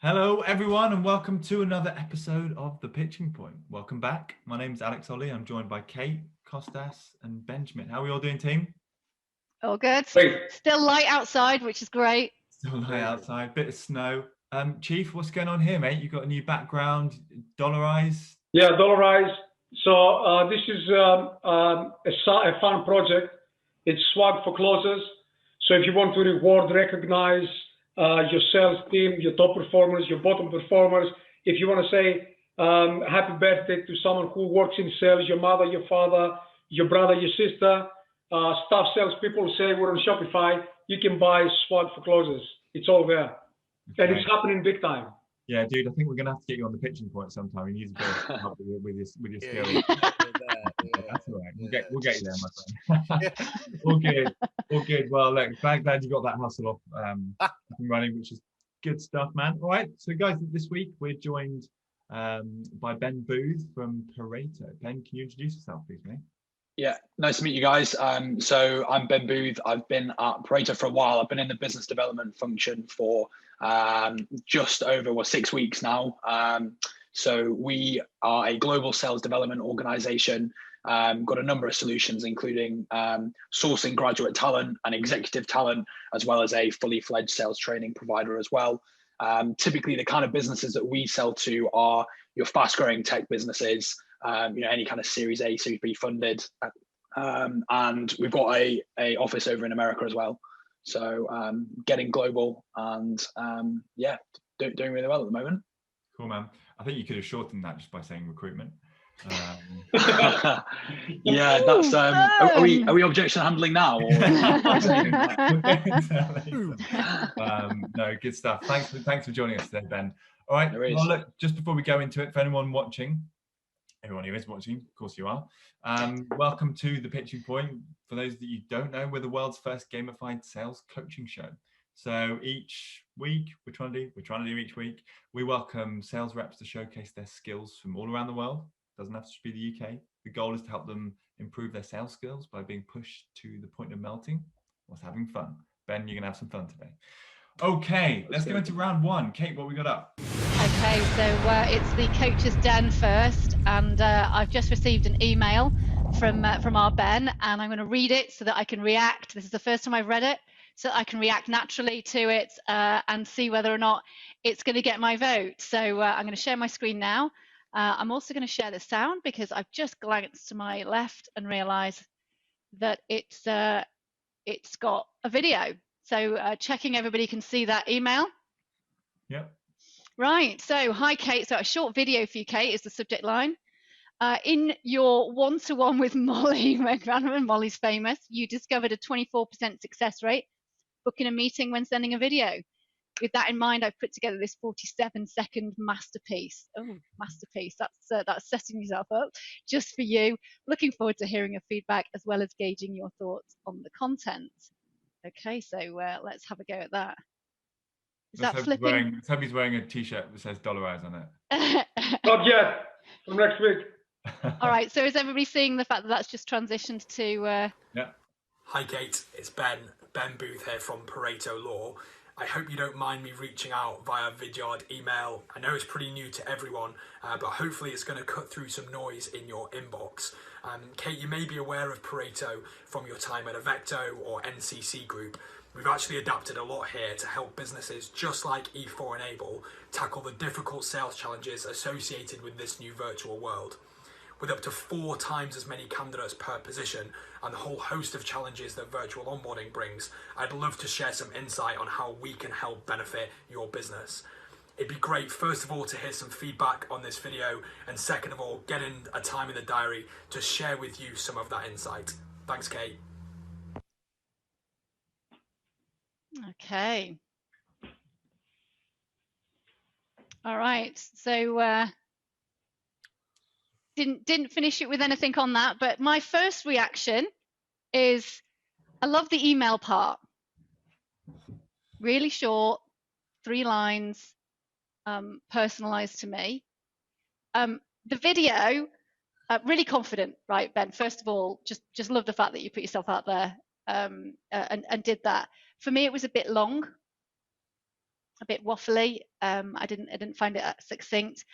Hello, everyone, and welcome to another episode of The Pitching Point. Welcome back. My name's Alex Ollie. I'm joined by Kate, Costas, and Benjamin. How are we all doing, team? All good. Great. Still light outside, which is great. Still light outside, bit of snow. Chief, what's going on here, mate? You got a new background, dollarize? Yeah, dollarize. So this is a fun project. It's swag for closers. So if you want to reward, recognize your sales team, your top performers, your bottom performers, if you want to say happy birthday to someone who works in sales, your mother, your father, your brother, your sister, staff salespeople say we're on Shopify, you can buy swag for closers. It's all there. Okay. And it's happening big time. Yeah, dude, I think we're going to have to get you on The Pitching Point sometime. You need a bit of help with your skills. Yeah. That's all right. We'll get you there, my friend. All good. All good. Well, look, glad you got that hustle off up and running, which is good stuff, man. All right. So, guys, this week we're joined by Ben Booth from Pareto. Ben, can you introduce yourself, please, mate? Yeah, nice to meet you guys. So I'm Ben Booth. I've been at Pareto for a while. I've been in the business development function for just over 6 weeks now. So we are a global sales development organization. Got a number of solutions, including sourcing graduate talent and executive talent, as well as a fully fledged sales training provider as well. Typically, the kind of businesses that we sell to are your fast-growing tech businesses, any kind of Series A, Series B funded, and we've got a office over in America as well. So getting global and doing really well at the moment. Cool, man. I think you could have shortened that just by saying recruitment. Yeah, that's are we objection handling now? Or no, good stuff. Thanks for joining us today, Ben. All right. No well, look, just before we go into it, for anyone watching, everyone who is watching, of course you are. Welcome to The Pitching Point. For those that you don't know, we're the world's first gamified sales coaching show. So each week, we're trying to do each week, we welcome sales reps to showcase their skills from all around the world. Doesn't have to be the UK. The goal is to help them improve their sales skills by being pushed to the point of melting whilst having fun. Ben, you're gonna have some fun today. Okay, let's go into round one. Kate, what we got up? Okay, so it's the coach's den first, and I've just received an email from our Ben, and I'm going to read it so that I can react. This is the first time I've read it, so I can react naturally to it and see whether or not it's going to get my vote. So I'm going to share my screen now. I'm also going to share the sound because I've just glanced to my left and realised that it's got a video. So checking everybody can see that email. Yep. Right. So hi, Kate. So a short video for you, Kate, is the subject line. In your one-to-one with Molly McManaman, Molly's famous, you discovered a 24% success rate booking a meeting when sending a video. With that in mind, I've put together this 47-second masterpiece. Oh, masterpiece. That's setting yourself up just for you. Looking forward to hearing your feedback as well as gauging your thoughts on the content. Okay, so let's have a go at that. Is that flipping? Let's hope he's wearing a t-shirt that says dollarize on it. Not yet. From next week. All right, so is everybody seeing the fact that that's just transitioned to... Yeah. Hi Kate, it's Ben Booth here from Pareto Law. I hope you don't mind me reaching out via Vidyard email. I know it's pretty new to everyone, but hopefully it's going to cut through some noise in your inbox. Kate, you may be aware of Pareto from your time at Avecto or NCC Group. We've actually adapted a lot here to help businesses just like E4 Enable tackle the difficult sales challenges associated with this new virtual world. With up to 4 times as many candidates per position and the whole host of challenges that virtual onboarding brings, I'd love to share some insight on how we can help benefit your business. It'd be great, first of all, to hear some feedback on this video, and second of all, get in a time in the diary to share with you some of that insight. Thanks, Kate. Okay. All right, so... Didn't finish it with anything on that, but my first reaction is I love the email part. Really short, 3 lines, personalized to me. The video, really confident, right, Ben? First of all, just love the fact that you put yourself out there and did that. For me, it was a bit long. a bit waffly. I didn't find it succinct.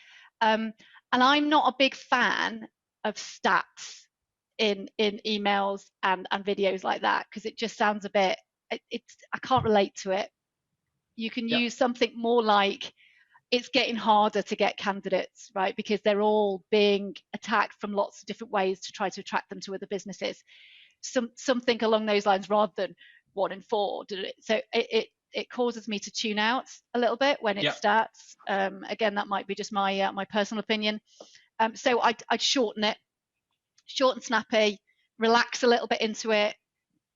And I'm not a big fan of stats in emails and videos like that, because it just sounds a bit, I can't relate to it. You can use something more like, it's getting harder to get candidates, right? Because they're all being attacked from lots of different ways to try to attract them to other businesses. Something along those lines, rather than 1 in 4. So it causes me to tune out a little bit when it starts. Again, that might be just my my personal opinion. So I'd shorten it, short and snappy, relax a little bit into it.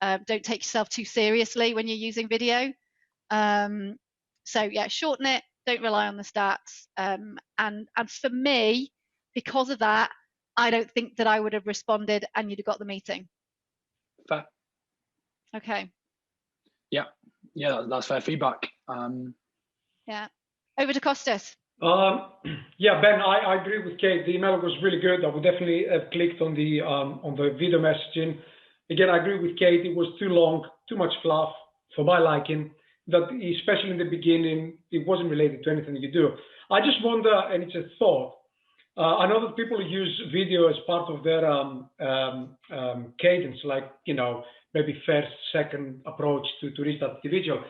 Don't take yourself too seriously when you're using video. So yeah, shorten it. Don't rely on the stats. And for me, because of that, I don't think that I would have responded and you'd have got the meeting. Fair. Okay. Yeah, that's fair feedback. Yeah. Over to Costas. Yeah, Ben, I agree with Kate. The email was really good. I would definitely have clicked on the video messaging. Again, I agree with Kate. It was too long, too much fluff for my liking. That especially in the beginning, it wasn't related to anything you do. I just wonder, and it's a thought. I know that people use video as part of their cadence, like, you know, maybe first, second approach to reach that individual.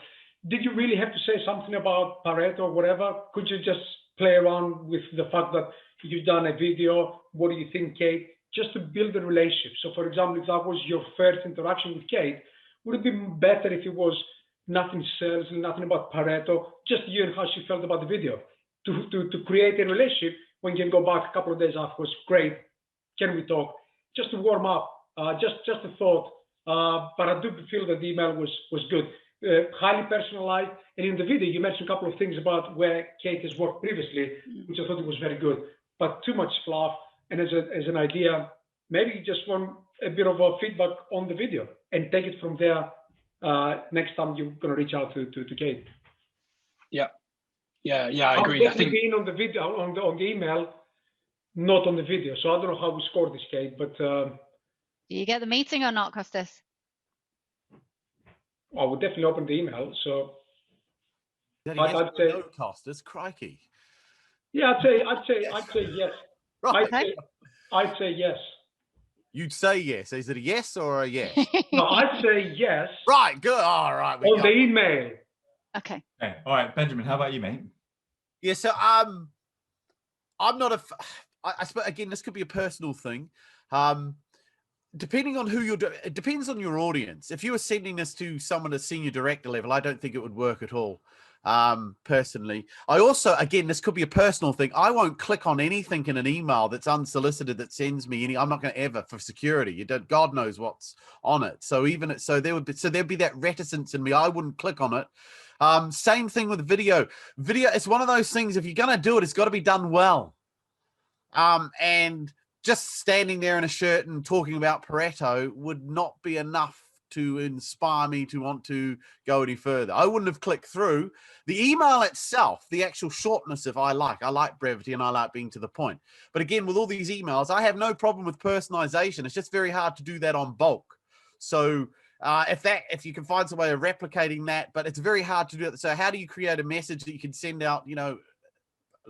Did you really have to say something about Pareto or whatever? Could you just play around with the fact that you've done a video? What do you think, Kate? Just to build a relationship. So, for example, if that was your first interaction with Kate, would it be better if it was nothing sales, nothing about Pareto, just you and how she felt about the video, to create a relationship when you can go back a couple of days afterwards? Great, can we talk? Just to warm up, just a thought. But I do feel that the email was good, highly personalized. And in the video, you mentioned a couple of things about where Kate has worked previously, which I thought was very good. But too much fluff. And as an idea, maybe you just want a bit of a feedback on the video and take it from there. Next time you're going to reach out to Kate. Yeah, I agree. I think being on the video, on the email, not on the video. So I don't know how we scored this, Kate, but do you get the meeting or not, Costas? I would definitely open the email. So I'd say no, Costas, crikey. Yeah, I'd say yes. Right. I'd say yes. You'd say yes. Is it a yes or a yes? No, I'd say yes. Right, good. All right. On the email. Okay. All right, Benjamin, how about you, mate? Yeah, so I'm not I suppose, again, this could be a personal thing. Depending on who it depends on your audience. If you were sending this to someone at senior director level, I don't think it would work at all. Personally, I also, again, this could be a personal thing. I won't click on anything in an email that's unsolicited that sends me any. I'm not going to ever, for security. You don't. God knows what's on it. So there'd be that reticence in me. I wouldn't click on it. Same thing with video. Video, it's one of those things. If you're going to do it, it's got to be done well. And just standing there in a shirt and talking about Pareto would not be enough to inspire me to want to go any further. I wouldn't have clicked through. The email itself, the actual shortness of I like brevity and I like being to the point. But again, with all these emails, I have no problem with personalization. It's just very hard to do that on bulk. So if you can find some way of replicating that, but it's very hard to do it. So how do you create a message that you can send out,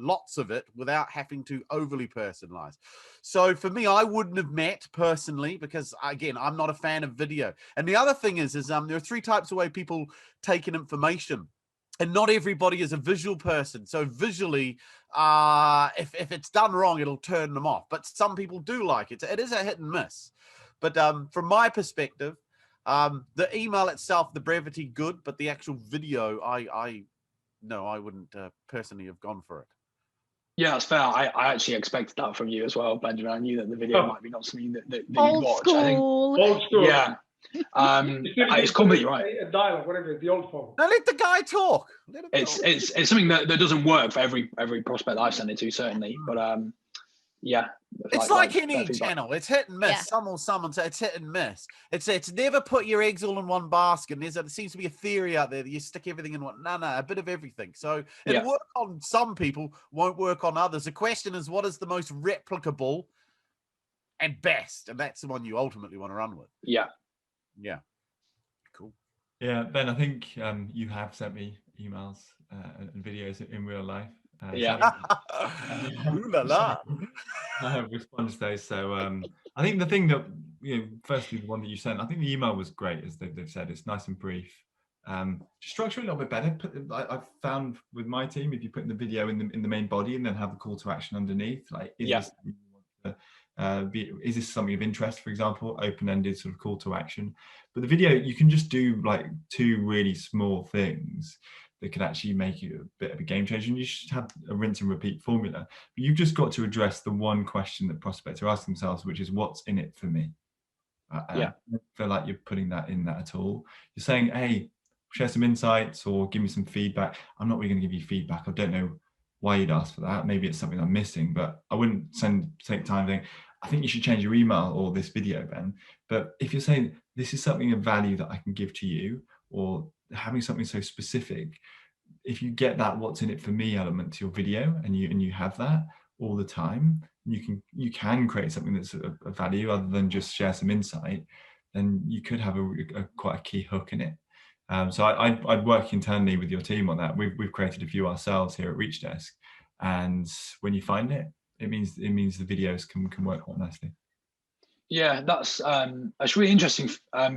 lots of it without having to overly personalize? So for me, I wouldn't have met personally because, again, I'm not a fan of video. And the other thing is there are 3 types of way people take in information, and not everybody is a visual person. So visually, if it's done wrong, it'll turn them off. But some people do like it. It is a hit and miss. But from my perspective, the email itself, the brevity, good, but the actual video, I wouldn't personally have gone for it. Yeah, that's fair. I actually expected that from you as well, Benjamin. I knew that the video might be not something that you'd watch. School. I think, Old school. Yeah. It's completely right. A dialogue, whatever, the old form. Now let the guy talk. It's something that doesn't work for every prospect I've sent it to, certainly. But yeah. It's like any channel. It's hit and miss. Yeah. Someone say it's hit and miss. It's never put your eggs all in one basket. There seems to be a theory out there that you stick everything in one. No, a bit of everything. So it'll work on some people, won't work on others. The question is, what is the most replicable and best? And that's the one you ultimately want to run with. Yeah. Yeah. Cool. Yeah, Ben, I think you have sent me emails and videos in real life. Yeah. Ooh la la. Respond to those. So I think the thing that, firstly, the one that you sent, I think the email was great, as they've said. It's nice and brief. Just structure it a little bit better. I've found with my team, if you put in the video in the main body and then have the call to action underneath, like is this something of interest, for example, open-ended sort of call to action. But the video, you can just do like 2 really small things that could actually make you a bit of a game changer. And you should have a rinse and repeat formula. But you've just got to address the one question that prospects are asking themselves, which is, what's in it for me? I don't feel like you're putting that in that at all. You're saying, hey, share some insights or give me some feedback. I'm not really going to give you feedback. I don't know why you'd ask for that. Maybe it's something I'm missing, but I wouldn't take time saying, I think you should change your email or this video, Ben. But if you're saying this is something of value that I can give to you, or having something so specific, if you get that what's in it for me element to your video, and you have that all the time, you can create something that's of value other than just share some insight, then you could have quite a key hook in it. So I'd work internally with your team on that. We've created a few ourselves here at Reach Desk, and when you find it, it means the videos can work quite nicely. Yeah, that's really interesting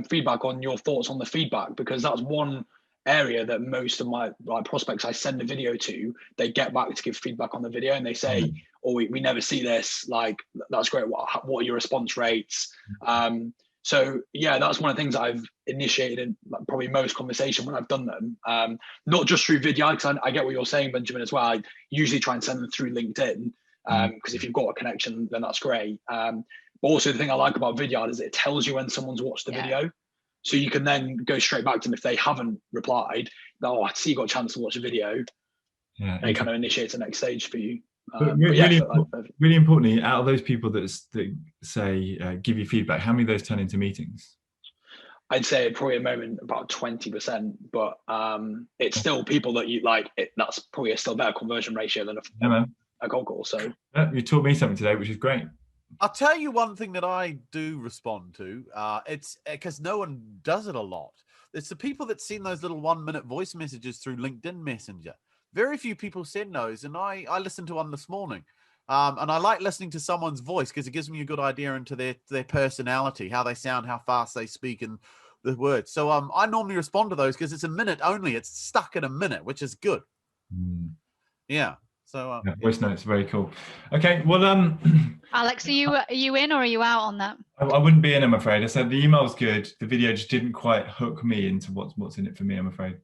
feedback on your thoughts on the feedback, because that's one area that most of my prospects I send a video to, they get back to give feedback on the video, and they say, oh, we never see this, like, that's great, what are your response rates? So yeah, that's one of the things that I've initiated in probably most conversation when I've done them, not just through video, because I get what you're saying, Benjamin, as well. I usually try and send them through LinkedIn, because if you've got a connection, then that's great. But also the thing I like about Vidyard is it tells you when someone's watched the video. So you can then go straight back to them if they haven't replied. Oh, I see you got a chance to watch a video. Yeah, it kind of initiates the next stage for you. Really importantly, out of those people that say give you feedback, how many of those turn into meetings? I'd say probably at the moment about 20%, but it's still people that you like. That's probably a still better conversion ratio than a cold call. So you taught me something today, which is great. I'll tell you one thing that I do respond to. It's because no one does it a lot. It's the people that send those little 1-minute voice messages through LinkedIn Messenger. Very few people send those, and I listened to one this morning. And I like listening to someone's voice because it gives me a good idea into their personality, how they sound, how fast they speak, and the words. So I normally respond to those because it's a minute only. It's stuck in a minute, which is good. Yeah. So voice notes, very cool. Okay, well, Alex, are you in or are you out on that? I wouldn't be in, I'm afraid. I said the email's good. The video just didn't quite hook me into what's in it for me, I'm afraid.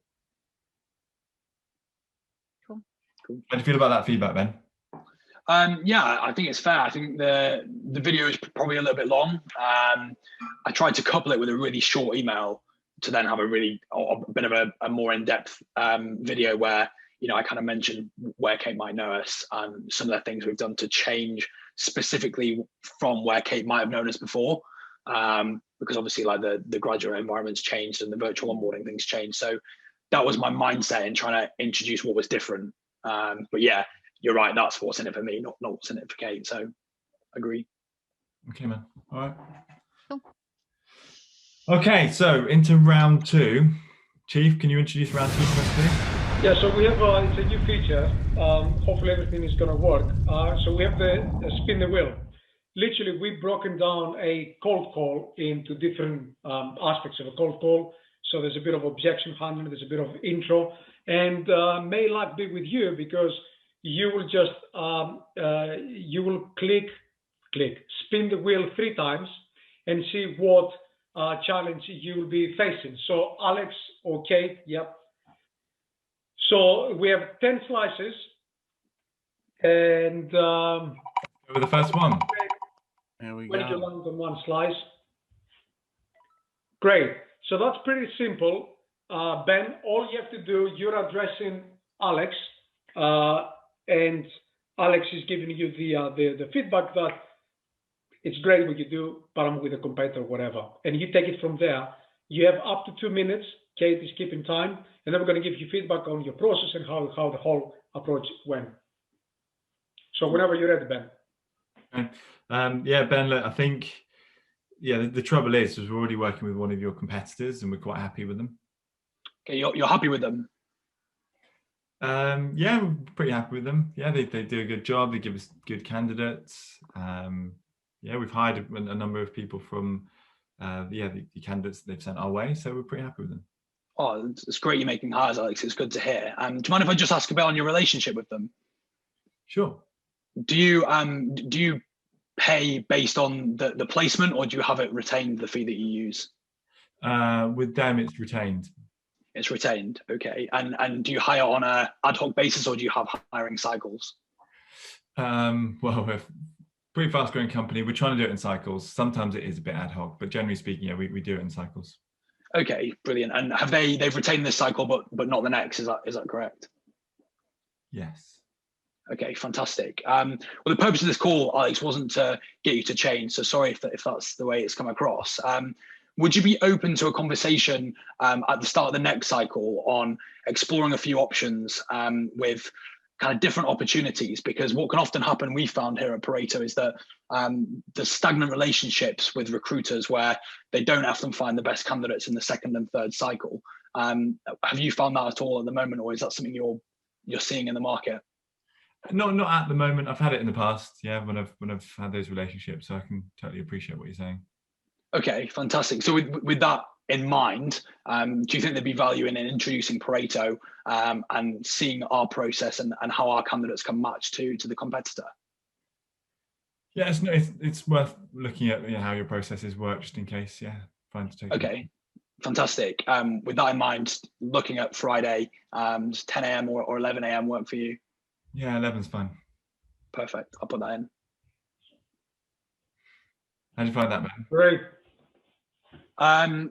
Cool. How do you feel about that feedback, Ben? Yeah, I think it's fair. I think the video is probably a little bit long. I tried to couple it with a really short email to then have a bit of a more in-depth video where, I kind of mentioned where Kate might know us and some of the things we've done to change specifically from where Kate might have known us before. Because obviously like the graduate environment's changed and the virtual onboarding things changed. So that was my mindset in trying to introduce what was different. But yeah, you're right. That's what's in it for me, not what's in it for Kate. So agree. Okay, man. All right. Cool. Okay, so into round 2. Chief, can you introduce round 2 for us, please? Yeah, so we have it's a new feature. Hopefully everything is going to work. So we have the spin the wheel. Literally, we've broken down a cold call into different aspects of a cold call. So there's a bit of objection handling, there's a bit of intro, and may luck be with you because you will just you will click, spin the wheel 3 times, and see what challenge you will be facing. So Alex or Kate, yep. So we have 10 slices, and over the first one. There we when go. you land on one slice. Great. So that's pretty simple. Ben, all you have to do, you're addressing Alex, and Alex is giving you the feedback that it's great what you do, but I'm with a competitor, whatever. And you take it from there. You have up to 2 minutes. Kate is keeping time, and then we're going to give you feedback on your process and how the whole approach went. So whenever you're ready, Ben. Okay. Yeah, Ben, look, I think, the trouble is we're already working with one of your competitors, and we're quite happy with them. Okay, you're happy with them? Yeah, we're pretty happy with them. Yeah, they do a good job. They give us good candidates. Yeah, we've hired a number of people from the candidates that they've sent our way, so we're pretty happy with them. Oh, it's great you're making hires, Alex. It's good to hear. Do you mind if I just ask a bit on your relationship with them? Sure. Do you pay based on the placement, or do you have it retained, the fee that you use? With them, it's retained. It's retained, okay. And do you hire on a ad hoc basis, or do you have hiring cycles? Well, we're a pretty fast growing company. We're trying to do it in cycles. Sometimes it is a bit ad hoc, but generally speaking, yeah, we do it in cycles. Okay, brilliant. And have they've retained this cycle, but not the next? Is that correct? Yes. Okay, fantastic. Well, the purpose of this call, Alex, wasn't to get you to change. So sorry if that's the way it's come across. Would you be open to a conversation at the start of the next cycle on exploring a few options with kind of different opportunities? Because what can often happen, we found here at Pareto, is that the stagnant relationships with recruiters where they don't often find the best candidates in the second and third cycle. Have you found that at all at the moment, or is that something you're seeing in the market? Not at the moment. I've had it in the past, yeah, when I've had those relationships, so I can totally appreciate what you're saying. Okay, fantastic. So with that in mind, do you think there'd be value in introducing Pareto and seeing our process and how our candidates can match to the competitor? Yeah, it's worth looking at how your processes work, just in case. Yeah, fine to take. Okay, fantastic. With that in mind, looking at Friday, 10 a.m. or 11 a.m. work for you? Yeah, 11's fine. Perfect. I'll put that in. How do you find that, man? Great.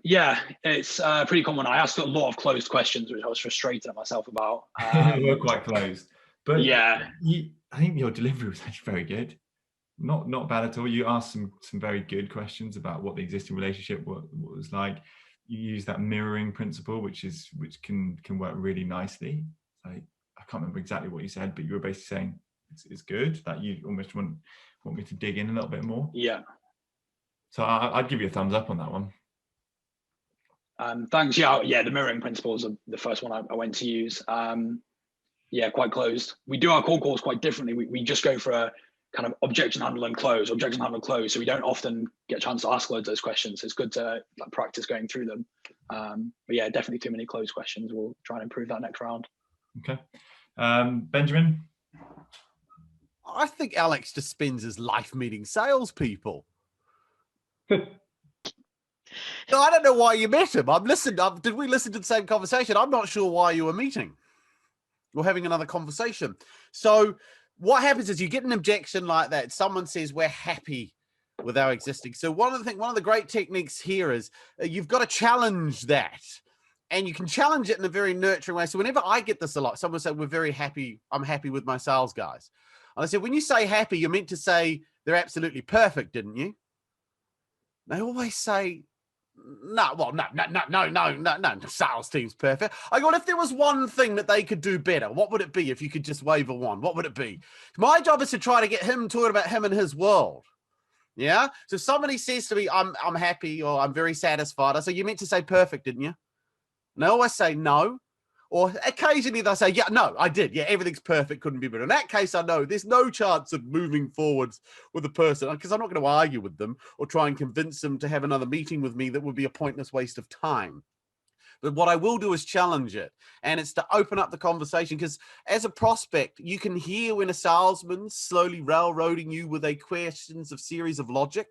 Yeah, it's pretty common. I asked a lot of closed questions, which I was frustrated at myself about. We're quite closed, but yeah, I think your delivery was actually very good. Not bad at all. You asked some very good questions about what the existing relationship what was like. You use that mirroring principle, which can work really nicely. Like, I can't remember exactly what you said, but you were basically saying it's good, that you almost want me to dig in a little bit more. Yeah. So I'd give you a thumbs up on that one. Thanks. Yeah, the mirroring principle is the first one I went to use. Yeah, quite closed. We do our call calls quite differently. We just go for a kind of objection handle and close. So we don't often get a chance to ask loads of those questions. It's good to practice going through them. But yeah, definitely too many closed questions. We'll try and improve that next round. Okay. Benjamin? I think Alex just spends his life meeting salespeople. No, I don't know why you met him. Did we listen to the same conversation? I'm not sure why you were meeting. We're having another conversation. So what happens is you get an objection like that. Someone says we're happy with our existing. So one of the great techniques here is you've got to challenge that. And you can challenge it in a very nurturing way. So whenever I get this a lot, someone say, we're very happy. I'm happy with my sales guys. And I said, when you say happy, you're meant to say they're absolutely perfect, didn't you? They always say, no, the sales team's perfect. I go, well, if there was one thing that they could do better, what would it be if you could just wave a wand? What would it be? My job is to try to get him talking about him and his world. Yeah? So if somebody says to me, I'm happy or I'm very satisfied, I say, you meant to say perfect, didn't you? And they always say no. Or occasionally they say, yeah, no, I did. Yeah, everything's perfect, couldn't be better. In that case, I know there's no chance of moving forwards with a person because I'm not going to argue with them or try and convince them to have another meeting with me that would be a pointless waste of time. But what I will do is challenge it. And it's to open up the conversation because as a prospect, you can hear when a salesman's slowly railroading you with a questions of series of logic.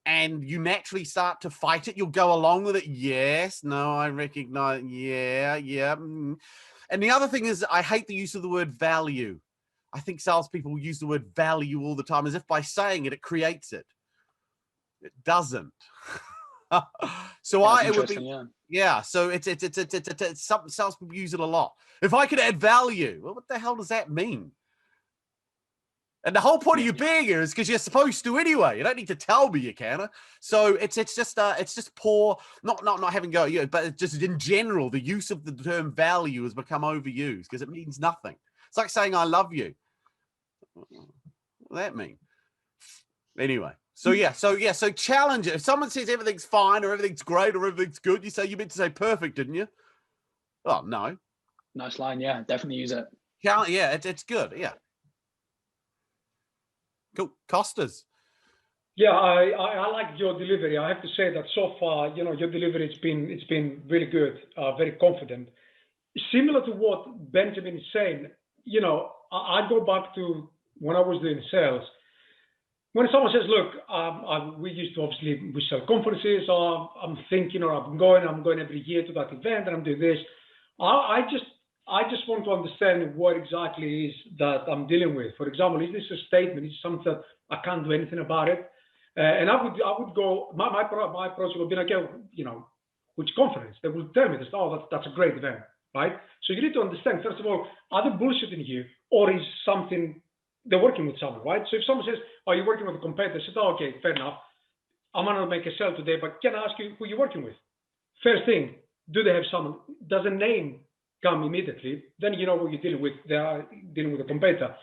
And you naturally start to fight it. You'll go along with it. Yes, no, I recognize. Yeah. And the other thing is I hate the use of the word value. I think salespeople use the word value all the time as if by saying it creates it. It doesn't. So it would be, yeah. So it's something salespeople use it a lot. If I could add value, well, what the hell does that mean? And the whole point of you being here is because you're supposed to anyway. You don't need to tell me you can. So it's just poor, not having go, but just in general, the use of the term value has become overused because it means nothing. It's like saying I love you. What does that mean? Anyway, so challenge it. If someone says everything's fine or everything's great or everything's good, you say you meant to say perfect, didn't you? Oh no. Nice line. Yeah, definitely use it. Yeah, it's good. Yeah. Cool. Costas. Yeah, I like your delivery. I have to say that so far, your delivery it's been really good, very confident. Similar to what Benjamin is saying, I go back to when I was doing sales. When someone says, "Look, we used to we sell conferences. I'm thinking, or I'm going every year to that event, and I'm doing this." I just want to understand what exactly is that I'm dealing with. For example, is this a statement? Is it something that I can't do anything about it? And I would go. My approach would be like, which conference? They will tell me this. Oh, that's a great event, right? So you need to understand first of all, are they bullshitting you, or is something they're working with someone, right? So if someone says, "Oh, you're working with a competitor," I said, "Oh, okay, fair enough. I'm gonna make a sale today, but can I ask you who you're working with?" First thing, do they have someone? Does a name come immediately? Then you know what you're dealing with. They are dealing with a competitor,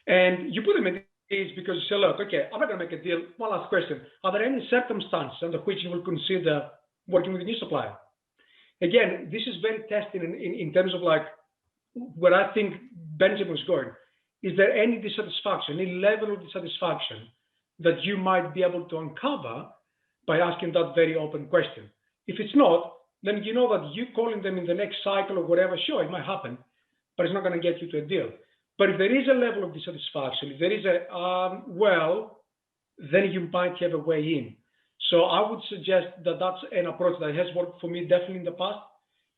and you put them in is because you say, "Look, okay, I'm not going to make a deal." One last question. Are there any circumstances under which you will consider working with a new supplier? Again, this is very testing in terms of like where I think Benjamin's going. Is there any dissatisfaction, any level of dissatisfaction that you might be able to uncover by asking that very open question? If it's not, then you know that you calling them in the next cycle or whatever, sure, it might happen, but it's not going to get you to a deal. But if there is a level of dissatisfaction, if there is then you might have a way in. So I would suggest that that's an approach that has worked for me definitely in the past.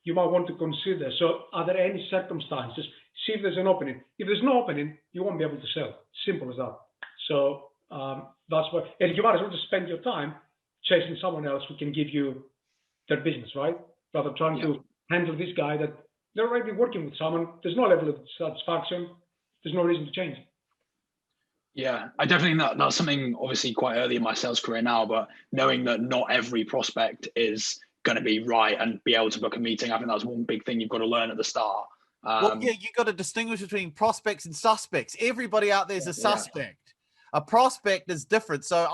You might want to consider. So are there any circumstances? See if there's an opening. If there's no opening, you won't be able to sell. Simple as that. So that's what, and you might as well just spend your time chasing someone else who can give you their business, right? Rather trying to handle this guy that they're already working with someone. There's no level of satisfaction. There's no reason to change. Yeah, I definitely think that's something obviously quite early in my sales career now, but knowing that not every prospect is going to be right and be able to book a meeting, I think that's one big thing you've got to learn at the start. Well, yeah, you got to distinguish between prospects and suspects. Everybody out there is a suspect. A prospect is different. So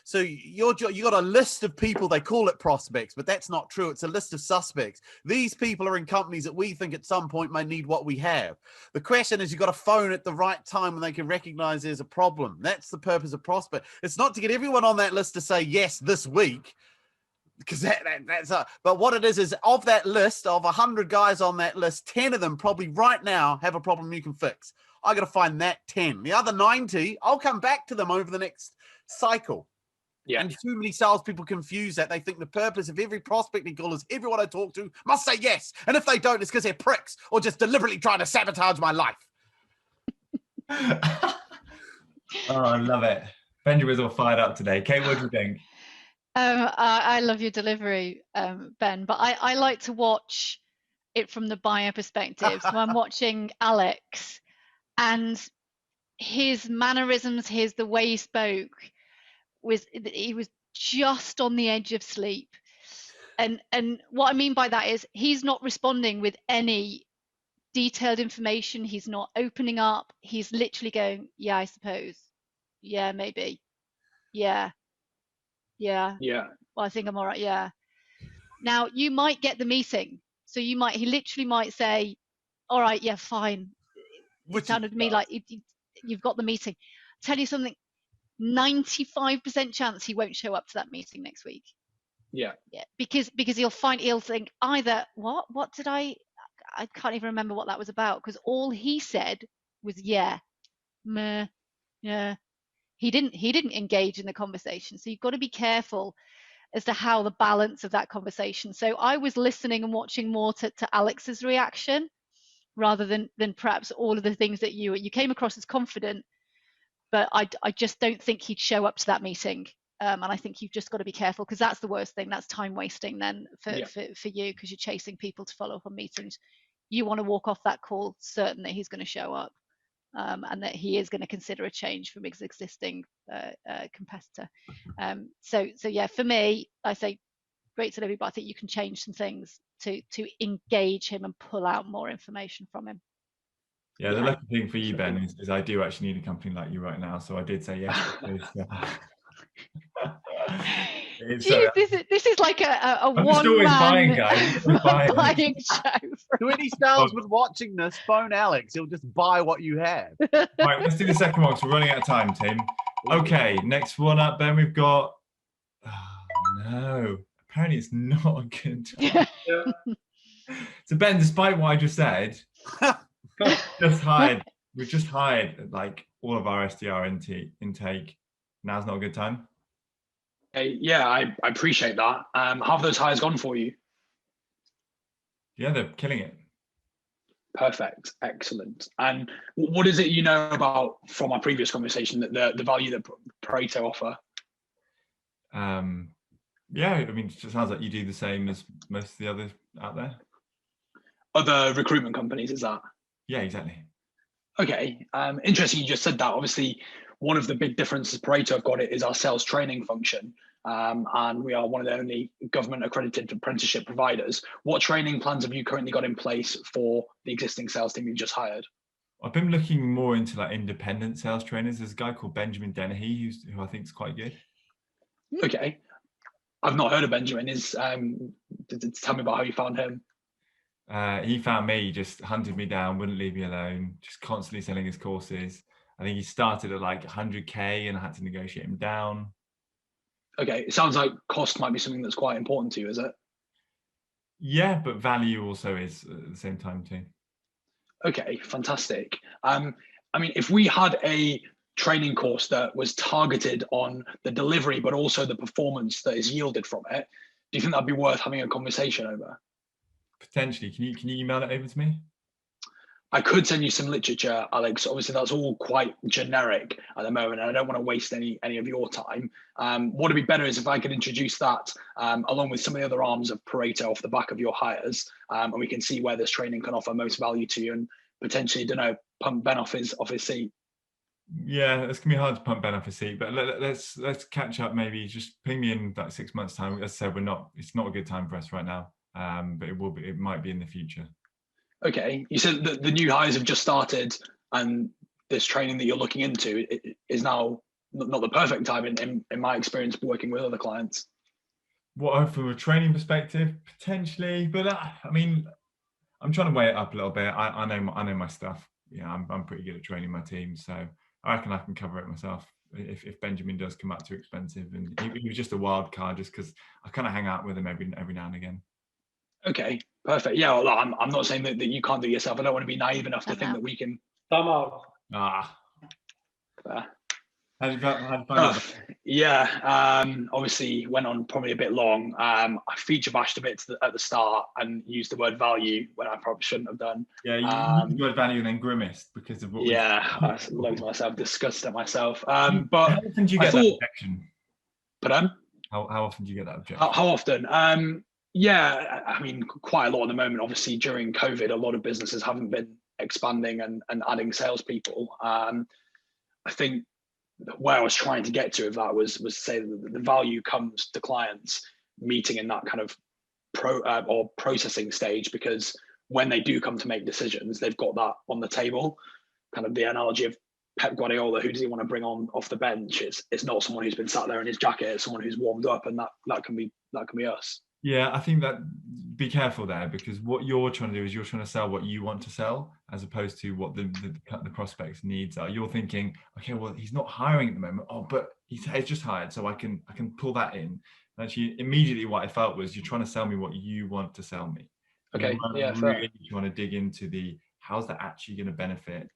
so you got a list of people, they call it prospects, but that's not true. It's a list of suspects. These people are in companies that we think at some point may need what we have. The question is, you got to phone at the right time when they can recognize there's a problem. That's the purpose of prospect. It's not to get everyone on that list to say yes this week, because that's but what it is of that list of 100 guys on that list, 10 of them probably right now have a problem you can fix. I got to find that 10. The other 90, I'll come back to them over the next cycle. Yeah. And too many salespeople confuse that. They think the purpose of every prospecting call is everyone I talk to must say yes. And if they don't, it's because they're pricks or just deliberately trying to sabotage my life. Oh, I love it. Benjamin's all fired up today. Kate, what do you think? I love your delivery, Ben, but I like to watch it from the buyer perspective. So I'm watching Alex, and his mannerisms, the way he spoke, he was just on the edge of sleep. And what I mean by that is he's not responding with any detailed information. He's not opening up. He's literally going, "Yeah, I suppose. Yeah, maybe. Yeah. Yeah. Well, I think I'm all right. Yeah." Now you might get the meeting. So he literally might say, "All right, yeah, fine." It sounded to me like you've got the meeting. Tell you something, 95% chance he won't show up to that meeting next week. Yeah. Because he'll think either, what did I can't even remember what that was about, because all he said was meh, yeah. He didn't engage in the conversation. So you've got to be careful as to how the balance of that conversation. So I was listening and watching more to Alex's reaction rather than perhaps all of the things that you came across as confident, but I just don't think he'd show up to that meeting. And I think you've just got to be careful, because that's the worst thing. That's time wasting then for you, because you're chasing people to follow up on meetings. You want to walk off that call certain that he's going to show up, and that he is going to consider a change from his existing competitor. So yeah, for me, I say great delivery, but I think you can change some things to engage him and pull out more information from him. Yeah, the lucky thing for you, Ben, is I do actually need a company like you right now. So I did say yes. Jeez, this is like a I'm just always buying, one-man guys. Always buying. buying show. To any salesman watching this, phone Alex. He'll just buy what you have. Right, let's do the second one because we're running out of time, Tim. Okay, next one up, then we've got. Oh, no. Apparently, it's not a good time. So, Ben, despite what I just said, we've just hired like all of our SDR intake. Now's not a good time. Yeah, I appreciate that. How have those hires gone for you? Yeah, they're killing it. Perfect, excellent. And what is it you know about from our previous conversation that the value that Pareto offer? Yeah, I mean, it sounds like you do the same as most of the others out there. Other recruitment companies, is that? Yeah, exactly. Okay, interesting you just said that. Obviously, one of the big differences Pareto have got it is our sales training function. And we are one of the only government accredited apprenticeship providers. What training plans have you currently got in place for the existing sales team you've just hired? I've been looking more into like independent sales trainers. There's a guy called Benjamin Dennehy who I think is quite good. Okay, I've not heard of Benjamin. Tell me about how you found him. He found me, just hunted me down, wouldn't leave me alone, just constantly selling his courses. I think he started at like 100K and I had to negotiate him down. Okay, it sounds like cost might be something that's quite important to you, is it? Yeah, but value also is at the same time too. Okay, fantastic. I mean, if we had a training course that was targeted on the delivery, but also the performance that is yielded from it, do you think that'd be worth having a conversation over? Potentially. Can you email it over to me? I could send you some literature, Alex. Obviously, that's all quite generic at the moment, and I don't want to waste any of your time. What would be better is if I could introduce that along with some of the other arms of Pareto off the back of your hires, and we can see where this training can offer most value to you, and potentially, pump Ben off his seat. Yeah, it's gonna be hard to pump Ben off his seat, but let's catch up. Maybe just ping me in like 6 months' time. As I said, it's not a good time for us right now, but it might be in the future. Okay, you said that the new hires have just started, and this training that you're looking into is now not the perfect time in my experience working with other clients. What, from a training perspective, potentially, but I mean, I'm trying to weigh it up a little bit. I know my stuff. Yeah, I'm pretty good at training my team, so I reckon I can cover it myself. If Benjamin does come out too expensive, and he was just a wild card, just because I kind of hang out with him every now and again. Okay, perfect. Yeah, well, I'm not saying that you can't do it yourself. I don't want to be naive enough to think that we can. Time out. How did you find out? Yeah, obviously went on probably a bit long. I feature bashed a bit at the start and used the word value when I probably shouldn't have done. Yeah, you used the word value and then grimaced because of what. Yeah, I looked at myself, disgusted at myself. But how often do you get that objection? Pardon? How often do you get that objection? How often? Yeah, I mean, quite a lot at the moment. Obviously, during COVID, a lot of businesses haven't been expanding and adding salespeople. I think where I was trying to get to with that was to say that the value comes to clients meeting in that kind of processing stage, because when they do come to make decisions, they've got that on the table. Kind of the analogy of Pep Guardiola, who does he want to bring on off the bench? It's not someone who's been sat there in his jacket. It's someone who's warmed up, and that can be us. Yeah, I think that be careful there, because what you're trying to do is you're trying to sell what you want to sell, as opposed to what the prospect's needs are. You're thinking, okay, well, he's not hiring at the moment. Oh, but he's just hired, so I can pull that in. And actually, immediately what I felt was you're trying to sell me what you want to sell me. Okay, yeah, fair. You want to dig into how's that actually going to benefit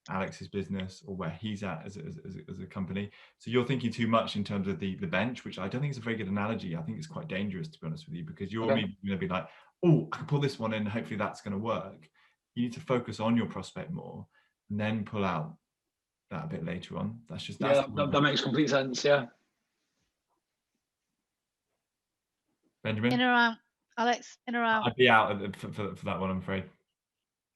Alex's business or where he's at as a company. So you're thinking too much in terms of the bench, which I don't think is a very good analogy. I think it's quite dangerous, to be honest with you, because you're going to be like, oh, I can pull this one in, hopefully that's going to work. You need to focus on your prospect more and then pull out that a bit later on. That makes complete sense. Yeah. Benjamin? In or out? Alex, in or out? I'd be out for that one, I'm afraid.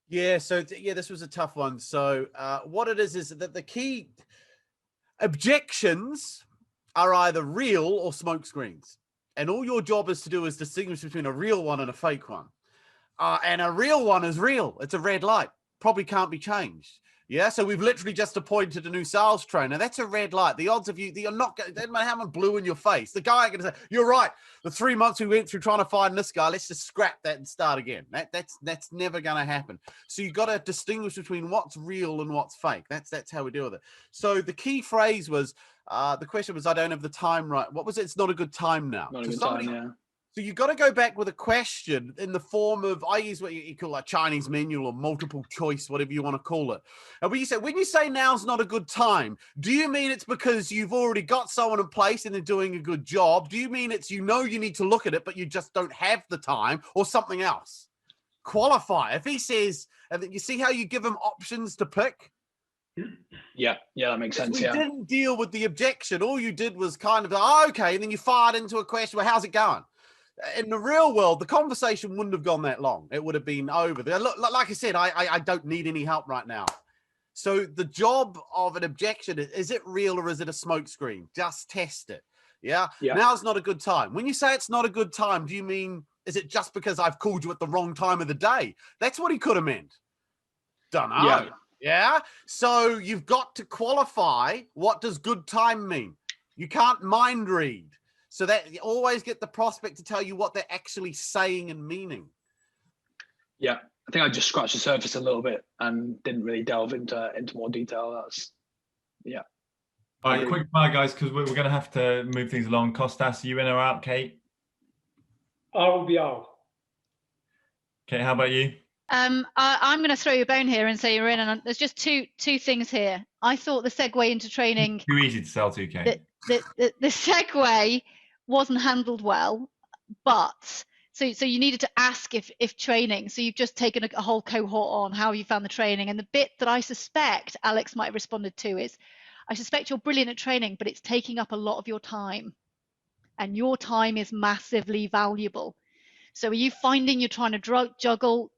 Yeah, so this was a tough one. So what it is that the key objections are either real or smoke screens. And all your job is to do is distinguish between a real one and a fake one. And a real one is real. It's a red light. Probably can't be changed. Yeah, so we've literally just appointed a new sales trainer. That's a red light. The odds of you're not going to have them blue in your face. The guy ain't going to say, you're right. The 3 months we went through trying to find this guy, let's just scrap that and start again. That's never going to happen. So you've got to distinguish between what's real and what's fake. That's how we deal with it. So the key phrase was, the question was, I don't have the time right. What was it? It's not a good time now. Not a good time, yeah. So you've got to go back with a question in the form of, I use what you call a Chinese manual or multiple choice, whatever you want to call it. And when you say now's not a good time, do you mean it's because you've already got someone in place and they're doing a good job? Do you mean it's, you need to look at it, but you just don't have the time, or something else? Qualify. If he says, and you see how you give him options to pick? Yeah, that makes sense. We didn't deal with the objection. All you did was kind of, okay, and then you fired into a question, well, how's it going? In the real world, the conversation wouldn't have gone that long. It would have been over. Look, like I said, I don't need any help right now. So the job of an objection is it real or is it a smokescreen? Just test it. Yeah. Now's not a good time. When you say it's not a good time, do you mean, is it just because I've called you at the wrong time of the day? That's what he could have meant. Dunno. Yeah. So you've got to qualify. What does good time mean? You can't mind read. So that you always get the prospect to tell you what they're actually saying and meaning. Yeah, I think I just scratched the surface a little bit and didn't really delve into more detail. All right, quick fire, guys, because we're going to have to move things along. Kostas, are you in or out, Kate? I will be out. Kate, how about you? I'm going to throw you a bone here and say you're in. And there's just two things here. I thought the segue into training. Too easy to sell to, Kate. The segue wasn't handled well, but so you needed to ask if training. So you've just taken a whole cohort on how you found the training, and the bit that I suspect Alex might have responded to is, I suspect you're brilliant at training, but it's taking up a lot of your time, and your time is massively valuable. So are you finding you're trying to juggle,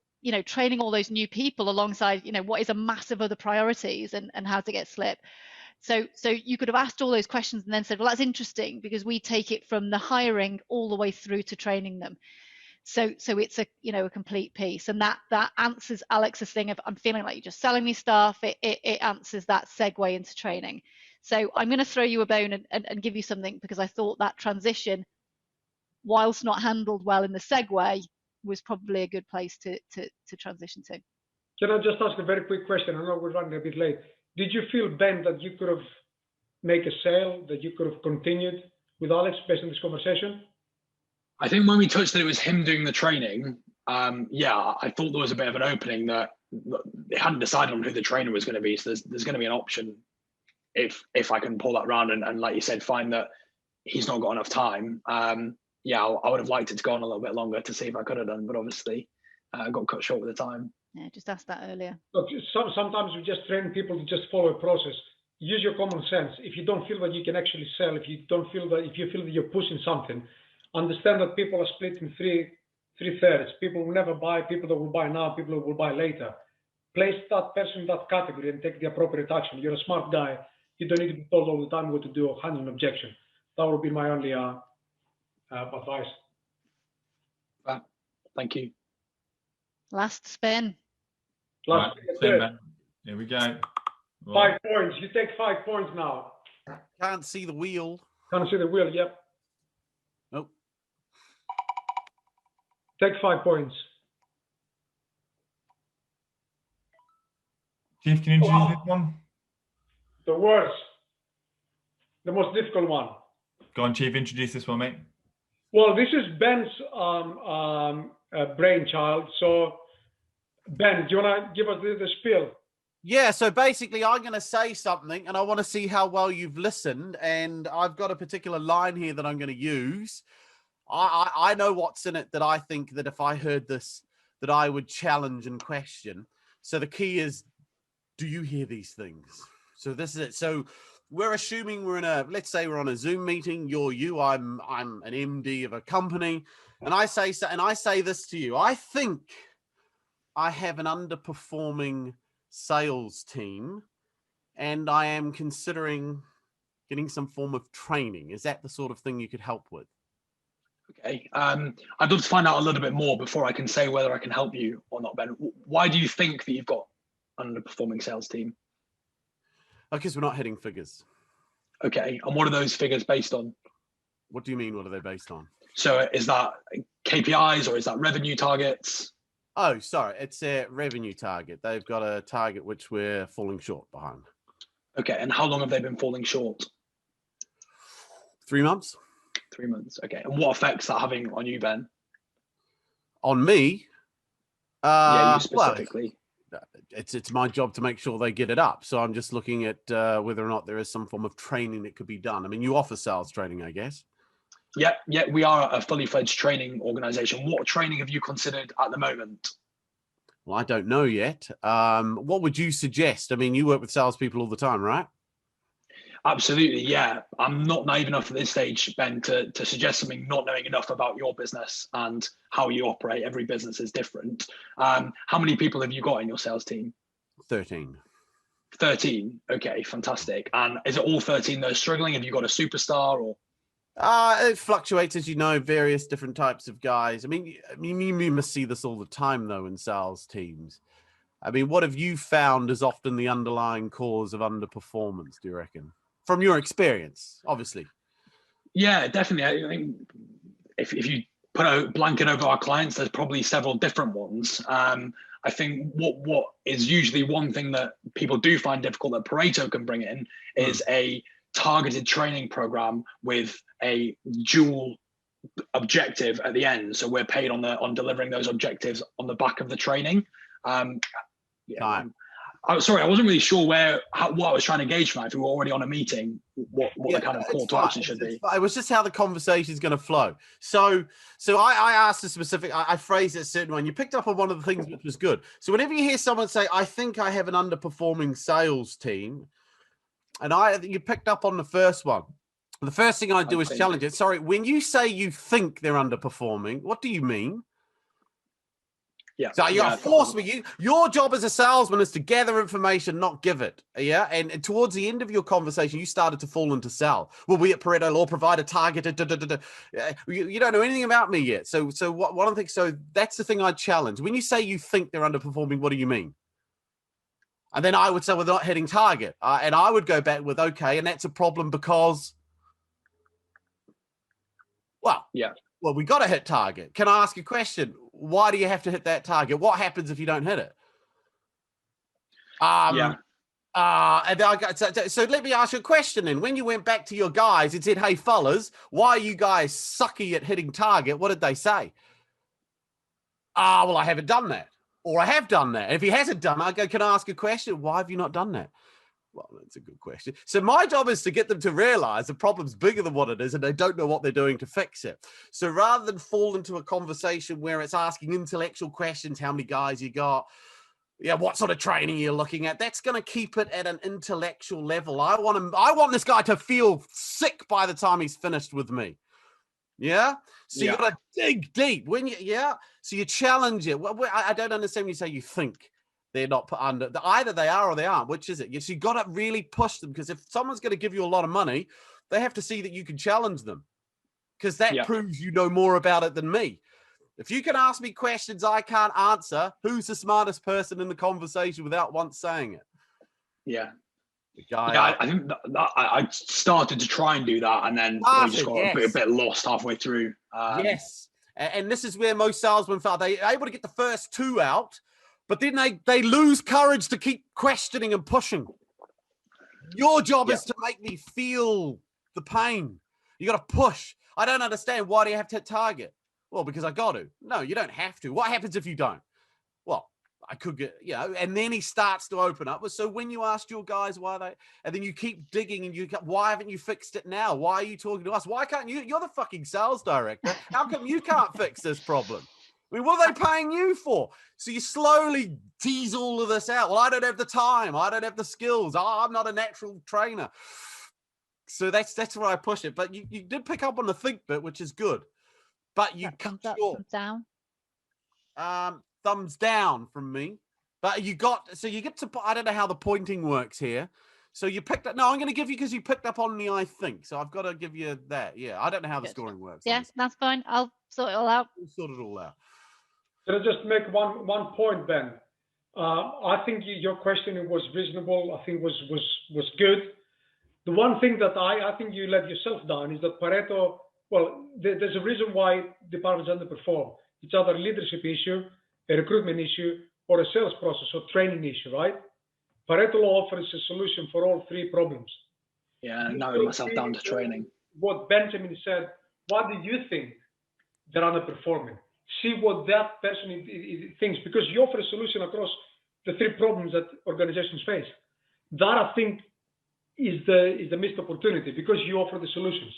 training all those new people alongside, what is a massive other priorities, and how to get slip? So you could have asked all those questions and then said, well, that's interesting because we take it from the hiring all the way through to training them. So it's a complete piece, and that answers Alex's thing of, I'm feeling like you're just selling me stuff. It answers that segue into training. So I'm going to throw you a bone and give you something, because I thought that transition, whilst not handled well in the segue, was probably a good place to transition to. Can I just ask a very quick question? I know we're running a bit late. Did you feel, Ben, that you could have made a sale, that you could have continued with Alex based on this conversation? I think when we touched that it was him doing the training, I thought there was a bit of an opening that they hadn't decided on who the trainer was going to be. So there's going to be an option if I can pull that round and like you said, find that he's not got enough time. I would have liked it to go on a little bit longer to see if I could have done, but obviously I got cut short with the time. Yeah, just asked that earlier. Look, sometimes we just train people to just follow a process. Use your common sense. If you don't feel that you can actually sell, if you feel that you're pushing something, understand that people are split in three thirds. People will never buy, people that will buy now, people that will buy later. Place that person in that category and take the appropriate action. You're a smart guy. You don't need to be told all the time what to do or handle an objection. That would be my only advice. Thank you. Last spin. Last spin. Here we go. 5 points. You take 5 points now. Can't see the wheel. Can't see the wheel, yep. Nope. Take 5 points. Chief, can you introduce this one? The worst. The most difficult one. Go on, Chief, introduce this one, mate. Well, this is Ben's brainchild. So, Ben, do you want to give us the spiel? Yeah, so basically I'm going to say something and I want to see how well you've listened, and I've got a particular line here that I'm going to use. I know what's in it that I think that if I heard this, that I would challenge and question. So the key is, do you hear these things? So this is it. So we're assuming let's say we're on a Zoom meeting. You're you, I'm an MD of a company, and I say this to you. I think I have an underperforming sales team, and I am considering getting some form of training. Is that the sort of thing you could help with? Okay. I'd love to find out a little bit more before I can say whether I can help you or not, Ben. Why do you think that you've got an underperforming sales team? Because we're not hitting figures. Okay, and what are those figures based on? What do you mean? What are they based on? So is that KPIs or is that revenue targets? Oh, sorry, it's a revenue target. They've got a target which we're falling short behind. Okay, and how long have they been falling short? 3 months. 3 months. Okay, and what effects that having on you, Ben? On me? Yeah, you specifically. Well, it's my job to make sure they get it up. So I'm just looking at whether or not there is some form of training that could be done. I mean, you offer sales training, I guess. Yeah, we are a fully fledged training organization. What training have you considered at the moment? Well, I don't know yet. What would you suggest? I mean, you work with salespeople all the time, right? Absolutely, yeah. I'm not naive enough at this stage, Ben, to suggest something not knowing enough about your business and how you operate. Every business is different. How many people have you got in your sales team? 13. 13. Okay, fantastic. And is it all 13 that are struggling? Have you got a superstar or? It fluctuates, as you know, various different types of guys. I mean, you must see this all the time, though, in sales teams. I mean, what have you found is often the underlying cause of underperformance, do you reckon? From your experience, obviously. Yeah, definitely. I think if you put a blanket over our clients, there's probably several different ones. I think what is usually one thing that people do find difficult that Pareto can bring in is a targeted training program with a dual objective at the end. So we're paid on delivering those objectives on the back of the training. I'm sorry, I wasn't really sure what I was trying to gauge from that. If we were already on a meeting, what the kind of call to action should be. It was just how the conversation is going to flow. So I asked a specific, I phrased it a certain way, and you picked up on one of the things which was good. So whenever you hear someone say, I think I have an underperforming sales team, and you picked up on the first one. The first thing I do is challenge it. Sorry, when you say you think they're underperforming, what do you mean? Yeah. So you got to force me. Your job as a salesman is to gather information, not give it. Yeah. And towards the end of your conversation, you started to fall into sell. Well, we at Pareto Law provide a target. You don't know anything about me yet. So one of the things. So that's the thing I challenge. When you say you think they're underperforming, what do you mean? And then I would say, well, they're not hitting target. And I would go back with, okay, and that's a problem because, well, we got to hit target. Can I ask a question? Why do you have to hit that target? What happens if you don't hit it? And so let me ask you a question then. When you went back to your guys and said, hey, fellas, why are you guys sucky at hitting target? What did they say? Well, I haven't done that. Or I have done that. If he hasn't done it, I go, can I ask a question? Why have you not done that? Well, that's a good question. So my job is to get them to realize the problem's bigger than what it is, and they don't know what they're doing to fix it. So rather than fall into a conversation where it's asking intellectual questions, how many guys you got, what sort of training you're looking at, that's going to keep it at an intellectual level. I want this guy to feel sick by the time he's finished with me. Yeah. So you got to dig deep so you challenge it. Well, I don't understand when you say you think they're not put under. Either they are or they aren't. Which is it? So you got to really push them, because if someone's going to give you a lot of money, they have to see that you can challenge them, because that proves you know more about it than me. If you can ask me questions I can't answer, who's the smartest person in the conversation without once saying it? Yeah. I think that I started to try and do that, and then we just got a bit lost halfway through. Yes. And this is where most salesmen fail. They're able to get the first two out, but then they lose courage to keep questioning and pushing. Your job is to make me feel the pain. You got to push. I don't understand. Why do you have to hit target? Well, because I got to. No, you don't have to. What happens if you don't? Well, I could get, and then he starts to open up. So when you asked your guys and then you keep digging and why haven't you fixed it now? Why are you talking to us? Why can't you? You're the fucking sales director. How come you can't fix this problem? I mean, what are they paying you for? So you slowly tease all of this out. Well, I don't have the time. I don't have the skills. I'm not a natural trainer. So that's where I push it. But you did pick up on the think bit, which is good. But you cut short. Thumbs down. Thumbs down from me. But you get to, I don't know how the pointing works here. So you picked up, no, I'm going to give you, because you picked up on the I think. So I've got to give you that. Yeah, I don't know how the scoring works. Yeah, that's fine. I'll sort it all out. We'll sort it all out. Can I just make one point, Ben? I think your question was reasonable. I think was good. The one thing that I think you let yourself down is that Pareto. Well, there's a reason why departments underperform. It's either a leadership issue, a recruitment issue, or a sales process or training issue, right? Pareto Law offers a solution for all three problems. Yeah, narrowed myself down to training. What Benjamin said, what do you think they're underperforming? See what that person thinks, because you offer a solution across the three problems that organizations face. That, I think, is the missed opportunity, because you offer the solutions.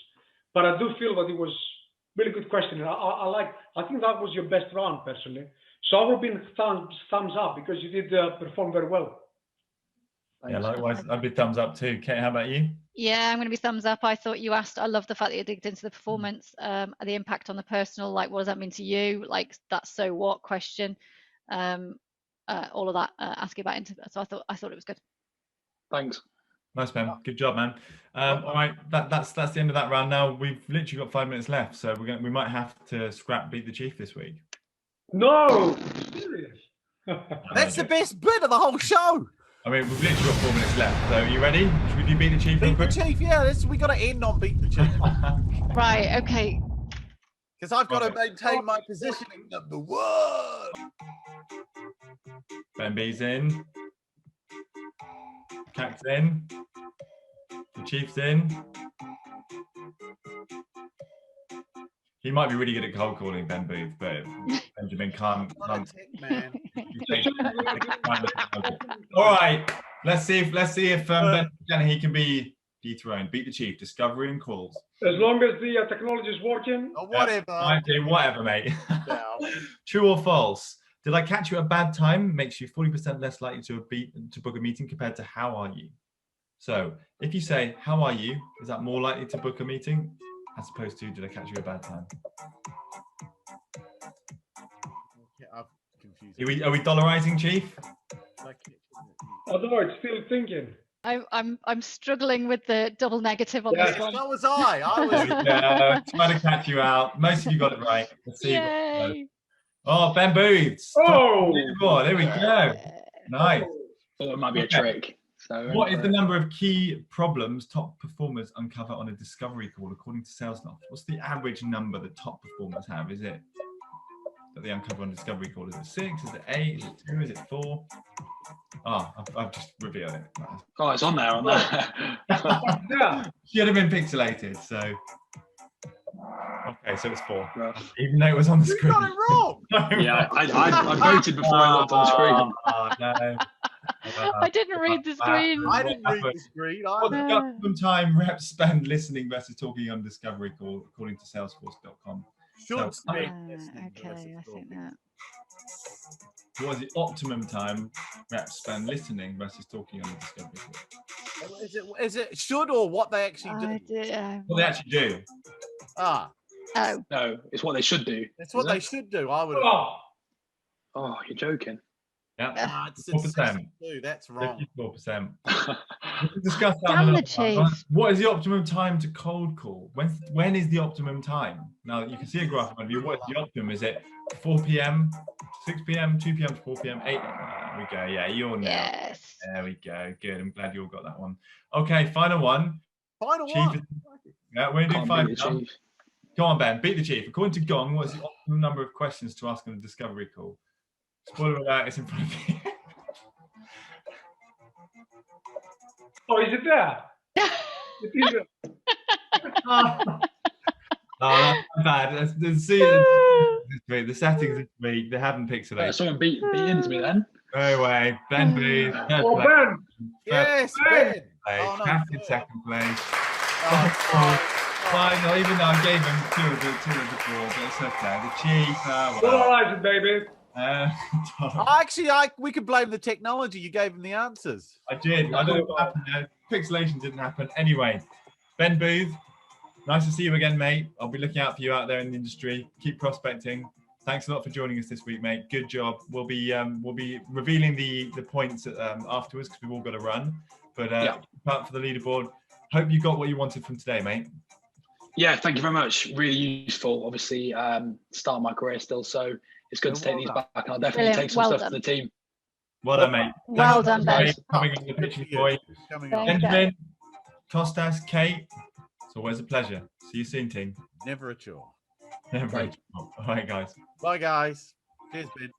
But I do feel that it was really good question. I think that was your best round, personally. So I would be thumbs up, because you did perform very well. Yeah, likewise, I'd be thumbs up too. Kate, how about you? Yeah, I'm going to be thumbs up. I thought you asked, I love the fact that you digged into the performance, the impact on the personal, like what does that mean to you? Like that so what question, all of that, asking about into. So I thought it was good. Thanks. Nice, man. Good job, man. All right, that's the end of that round. Now we've literally got 5 minutes left, so we might have to scrap Beat the Chief this week. No, serious. That's the best bit of the whole show. I mean, we've literally got 4 minutes left. So are you ready? Should we do Beat the Chief? Beat the Chief, yeah. We got to end on Beat the Chief. Right, okay. Because I've got to maintain my positioning number one. Ben B's in. Cat's in. The Chief's in. He might be really good at cold calling, Ben Booth, but Benjamin can't. Man. All right, let's see if Ben he can be dethroned. Beat the Chief. Discovery and calls. As long as the technology is working. Or whatever. I do whatever, mate. Yeah. True or false? Did I catch you at a bad time? Makes you 40% less likely to book a meeting compared to how are you? So if you say how are you, is that more likely to book a meeting as opposed to did I catch you at a bad time? I'm confused. Are we dollarizing, Chief? Although it's still thinking. I'm struggling with the double negative on this one. So was I. I was trying to catch you out. Most of you got it right. Let's see. Yay. Oh, Ben Booths. Oh, there we go. Nice. Thought it might be a trick. So what is the number of key problems top performers uncover on a discovery call according to SalesLoft? What's the average number that top performers have? Is it that they uncover on a discovery call? Is it 6? Is it 8? Is it 2? Is it 4? Oh, I've just revealed it. Oh, it's on there. yeah. Should have been pixelated, so. Okay, so it's 4. Rough. Even though it was on the screen. You got it wrong. Yeah, I voted before I looked on the screen. Oh, no. I didn't read the screen. I didn't read the screen. What's the optimum time reps spend listening versus talking on discovery call according to Salesforce.com? Should spend Okay, listening versus I think talking. that. What is the optimum time reps spend listening versus talking on the discovery call? Is it should or what they actually do? I did, What they actually do. Ah, oh, No, it's what they should do. that's what they should do. I would. Oh, Oh, you're joking. Yeah. Ah, it's 4%. 62. That's wrong. 54%. We can discuss that Damn another the time. Chief. What is the optimum time to cold call? When is the optimum time? Now you can see a graph in front of you. What is the optimum? Is it 4 p.m., 6 p.m., 2 p.m. to 4 p.m., 8? There we go. Yeah, you're now. yes. There we go. Good. I'm glad you all got that one. Okay, final one. Final Chief one. Yeah, we're going to do Can't 5 beat the now. Chief. Go on, Ben. Beat the Chief. According to Gong, what is the optimum number of questions to ask on a discovery call? Spoiler alert, it's in front of you. oh, is it there? It is there. Oh, that's bad. The settings this week, they haven't pixelated. Someone beat into me then. Go away. Ben Booth. Oh, Ben. Yes, Ben. Ben. Place. Oh, no. Cat's in second place. Oh, Final, even though I gave him two of the 4, but it's okay. The Chief. Polarize it, baby. we could blame the technology. You gave him the answers. I did. I don't know what happened there. Pixelation didn't happen. Anyway, Ben Booth, nice to see you again, mate. I'll be looking out for you out there in the industry. Keep prospecting. Thanks a lot for joining us this week, mate. Good job. We'll be revealing the points afterwards because we've all got to run. But up for the leaderboard. Hope you got what you wanted from today, mate. Yeah, thank you very much. Really useful. Obviously, start my career still, so it's good to take these back. And I'll definitely take some stuff to the team. Well done, mate. Well Thanks, done, Ben. guys, for coming on the pitching point. Coming There on. you go. Benjamin, Costas, Kate, it's always a pleasure. See you soon, team. Never a chore. Never. All right, guys. Bye, guys. Cheers, Ben.